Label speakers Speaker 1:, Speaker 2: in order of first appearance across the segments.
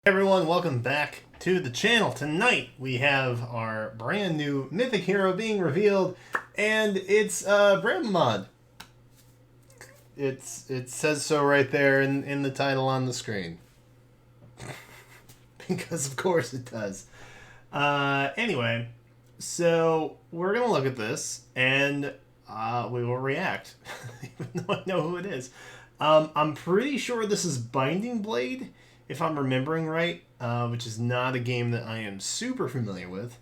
Speaker 1: Everyone, welcome back to the channel. Tonight we have our brand new Mythic hero being revealed, and it's Bramimond. It says so right there in the title on the screen. Because of course it does. Anyway, so we're gonna look at this and we will react, even though I know who it is. I'm pretty sure this is Binding Blade, if I'm remembering right, which is not a game that I am super familiar with,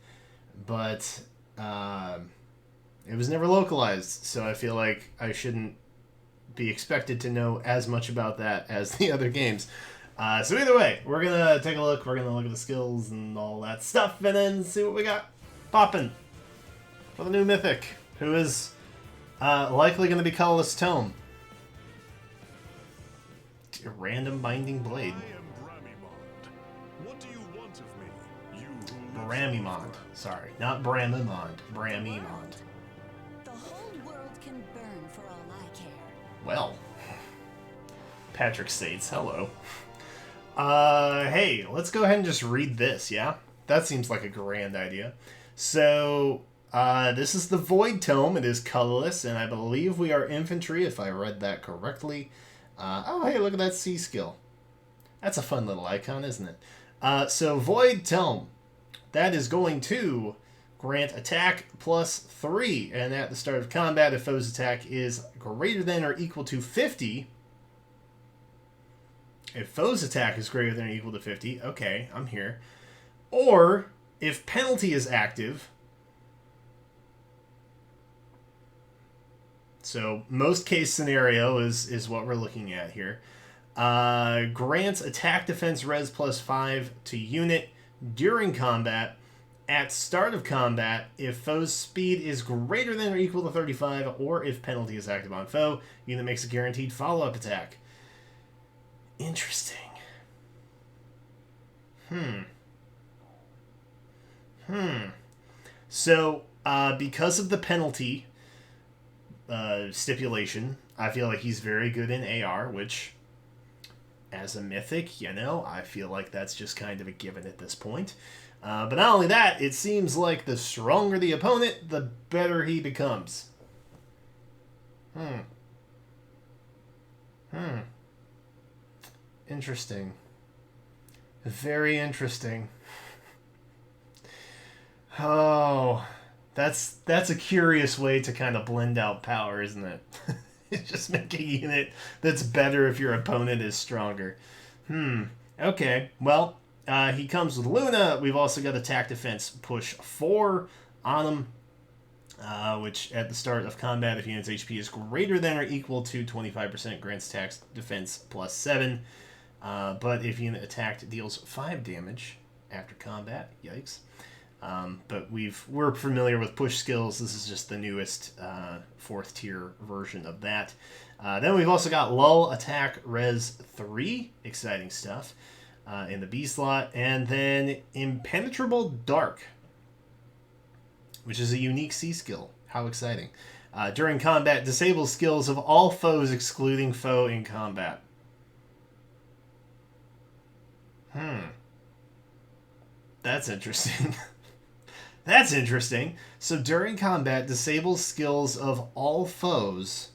Speaker 1: but it was never localized, so I feel like I shouldn't be expected to know as much about that as the other games. So either way, we're going to take a look, we're going to look at the skills and all that stuff, and then see what we got popping for the new Mythic, who is likely going to be Colorless Tome. A random Binding Blade.
Speaker 2: What do you want of me? You
Speaker 1: Bramimond. Sorry, not Bramimond. Bramimond.
Speaker 3: The whole world can burn for all I care.
Speaker 1: Well, Patrick states, hello. Hey, let's go ahead and just read this, yeah? That seems like a grand idea. So, this is the Void Tome. It is colorless, and I believe we are infantry, if I read that correctly. Oh, hey, look at that C skill. That's a fun little icon, isn't it? So, Void Tome. That is going to grant attack plus 3. And at the start of combat, if foe's attack is greater than or equal to 50. If foe's attack is greater than or equal to 50. Okay, I'm here. Or, if penalty is active. So, most case scenario is what we're looking at here. Grants attack defense res plus 5 to unit during combat. At start of combat, if foe's speed is greater than or equal to 35, or if penalty is active on foe, unit makes a guaranteed follow-up attack. Interesting. So, because of the penalty stipulation, I feel like he's very good in AR, which, as a Mythic, you know, I feel like that's just kind of a given at this point. But not only that, it seems like the stronger the opponent, the better he becomes. Interesting. Very interesting. Oh, that's a curious way to kind of blend out power, isn't it? It's just making a unit that's better if your opponent is stronger. Okay, well, he comes with Luna. We've also got attack defense push 4 on him, which at the start of combat, if unit's HP is greater than or equal to 25%, grants attack defense plus 7. But if unit attacked deals 5 damage after combat, yikes. But we're familiar with push skills. This is just the newest 4th tier version of that. Then we've also got lull attack res 3, exciting stuff, in the B slot, and then impenetrable dark, which is a unique C skill. How exciting! During combat, disables skills of all foes excluding foe in combat. That's interesting. That's interesting. So during combat, disables skills of all foes,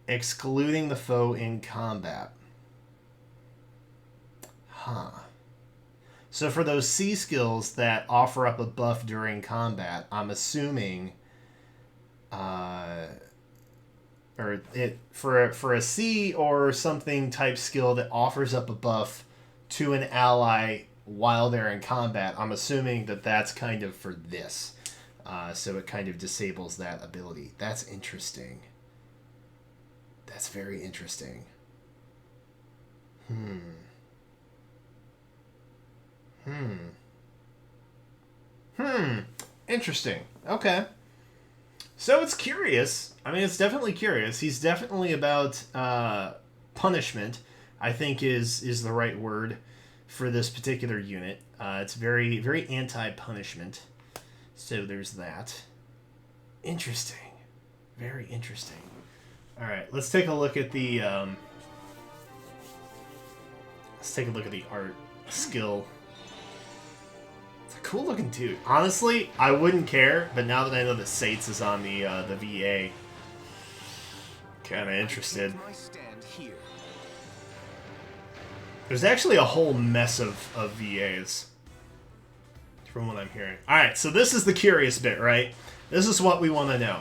Speaker 1: excluding the foe in combat. So for those C skills that offer up a buff during combat, I'm assuming, for a C or something type skill that offers up a buff to an ally while they're in combat, I'm assuming that that's kind of for this. So it kind of disables that ability. That's interesting. That's very interesting. Interesting. Okay. So it's curious. I mean, it's definitely curious. He's definitely about punishment, I think is the right word for this particular unit. It's very, very anti-punishment. So there's that. Interesting. Very interesting. All right, let's take a look at the art skill. It's a cool looking dude. Honestly, I wouldn't care, but now that I know that Sates is on the VA, kind of interested.
Speaker 2: My stand here.
Speaker 1: There's actually a whole mess of VAs, from what I'm hearing. Alright, so this is the curious bit, right? This is what we want to know.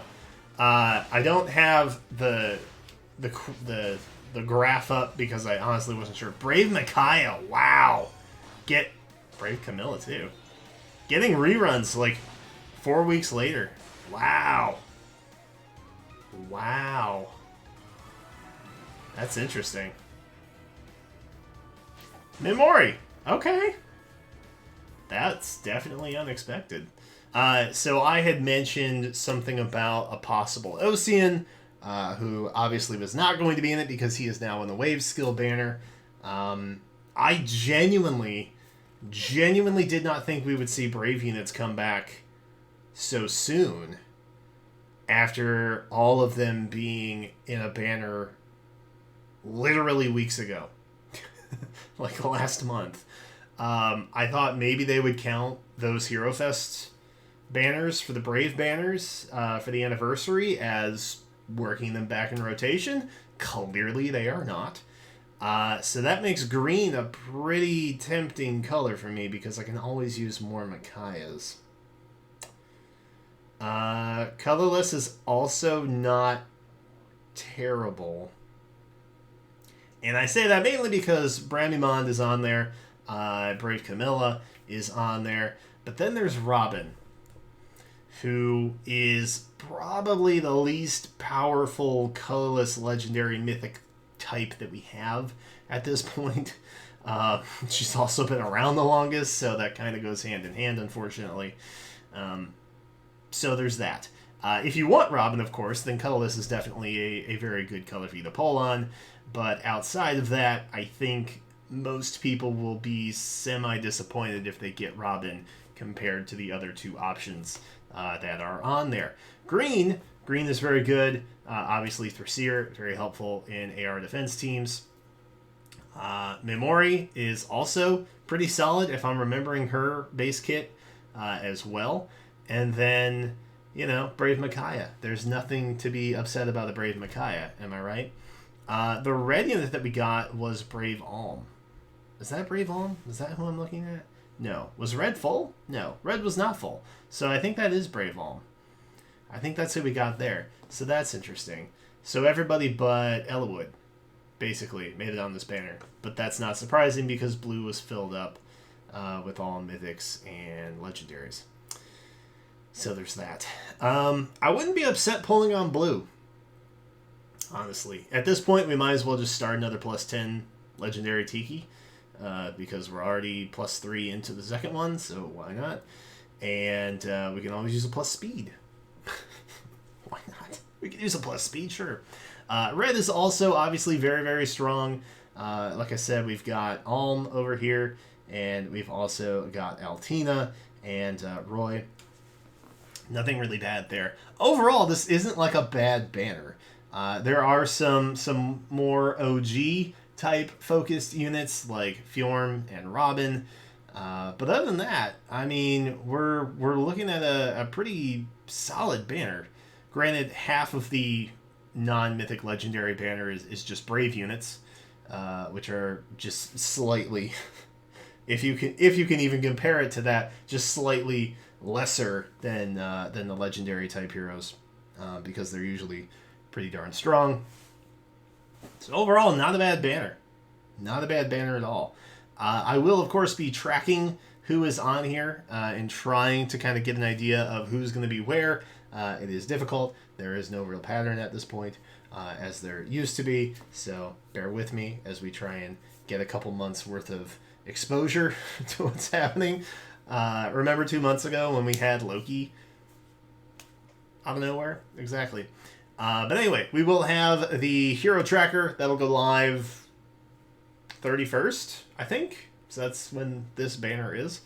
Speaker 1: I don't have the graph up because I honestly wasn't sure. Brave Micaiah, wow. Get Brave Camilla, too. Getting reruns, like, 4 weeks later. Wow. Wow. That's interesting. Memori. Okay. That's definitely unexpected. So I had mentioned something about a possible Ocean, who obviously was not going to be in it because he is now in the Wave Skill banner. I genuinely did not think we would see Brave units come back so soon after all of them being in a banner literally weeks ago. Like last month. I thought maybe they would count those Hero Fest banners for the Brave banners for the anniversary as working them back in rotation. Clearly they are not. So that makes green a pretty tempting color for me because I can always use more Micaiahs. Colorless is also not terrible. And I say that mainly because Bramimond is on there, Brave Camilla is on there, but then there's Robin, who is probably the least powerful colorless legendary mythic type that we have at this point. She's also been around the longest, so that kind of goes hand in hand, unfortunately. So there's that. If you want Robin, of course, then colorless is definitely a very good color for you to pull on. But outside of that, I think most people will be semi-disappointed if they get Robin compared to the other two options that are on there. Green is very good. Obviously, Thracier, very helpful in AR defense teams. Memori is also pretty solid if I'm remembering her base kit as well. And then, Brave Micaiah. There's nothing to be upset about a Brave Micaiah, am I right? The red unit that we got was Brave Alm. Is that Brave Alm? Is that who I'm looking at? No. Was red full? No. Red was not full. So I think that is Brave Alm. I think that's who we got there. So that's interesting. So everybody but Ellawood basically made it on this banner. But that's not surprising because blue was filled up with all mythics and legendaries. So there's that. I wouldn't be upset pulling on blue. Honestly, at this point, we might as well just start another +10 legendary Tiki because we're already +3 into the second one, so why not? And we can always use a plus speed. Why not? We can use a plus speed, sure. Red is also obviously very, very strong. Like I said, we've got Alm over here, and we've also got Altina and Roy. Nothing really bad there. Overall, this isn't like a bad banner. There are some more OG type focused units like Fjorm and Robin, but other than that, I mean, we're looking at a pretty solid banner. Granted, half of the non-mythic legendary banner is just Brave units, which are just slightly, if you can even compare it to that, just slightly lesser than the legendary type heroes, because they're usually pretty darn strong. So overall, not a bad banner. Not a bad banner at all. I will, of course, be tracking who is on here and trying to kind of get an idea of who's going to be where. It is difficult. There is no real pattern at this point, as there used to be. So bear with me as we try and get a couple months worth of exposure to what's happening. Remember 2 months ago when we had Loki out of nowhere? Exactly. But anyway, we will have the hero tracker that'll go live 31st, I think. So that's when this banner is.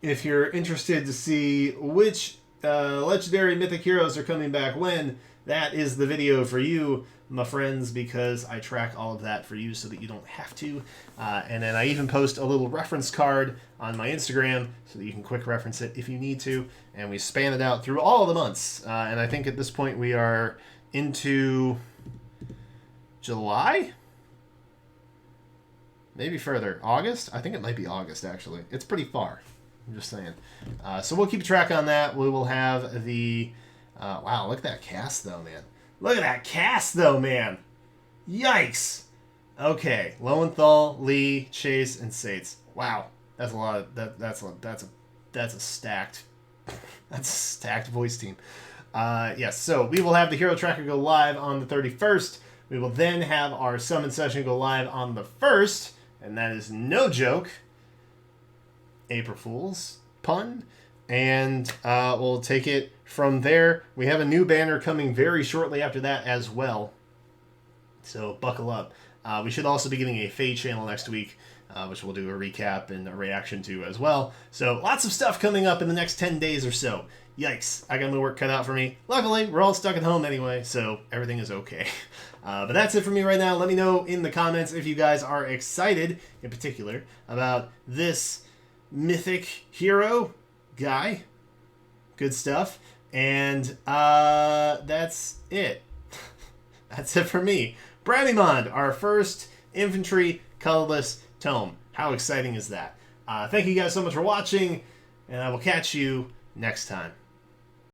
Speaker 1: If you're interested to see which legendary mythic heroes are coming back when, that is the video for you, my friends, because I track all of that for you so that you don't have to. And then I even post a little reference card on my Instagram so that you can quick reference it if you need to. And we span it out through all of the months. And I think at this point we are into July? Maybe further. August? I think it might be August, actually. It's pretty far. I'm just saying. So we'll keep track on that. We will have the... wow, look at that cast, though, man. Look at that cast, though, man. Yikes. Okay. Lowenthal, Lee, Chase, and Sates. Wow. That's a lot of... That's a stacked... That's a stacked voice team. Yes, so we will have the Hero Tracker go live on the 31st. We will then have our summon session go live on the 1st. And that is no joke. April Fool's pun. And we'll take it from there. We have a new banner coming very shortly after that as well. So buckle up. We should also be getting a FEH channel next week, which we'll do a recap and a reaction to as well. So lots of stuff coming up in the next 10 days or so. Yikes, I got my work cut out for me. Luckily, we're all stuck at home anyway, so everything is okay. But that's it for me right now. Let me know in the comments if you guys are excited, in particular, about this mythic hero guy. Good stuff. And that's it. That's it for me. Bramimond, our first infantry colorless tome. How exciting is that? Thank you guys so much for watching, and I will catch you next time.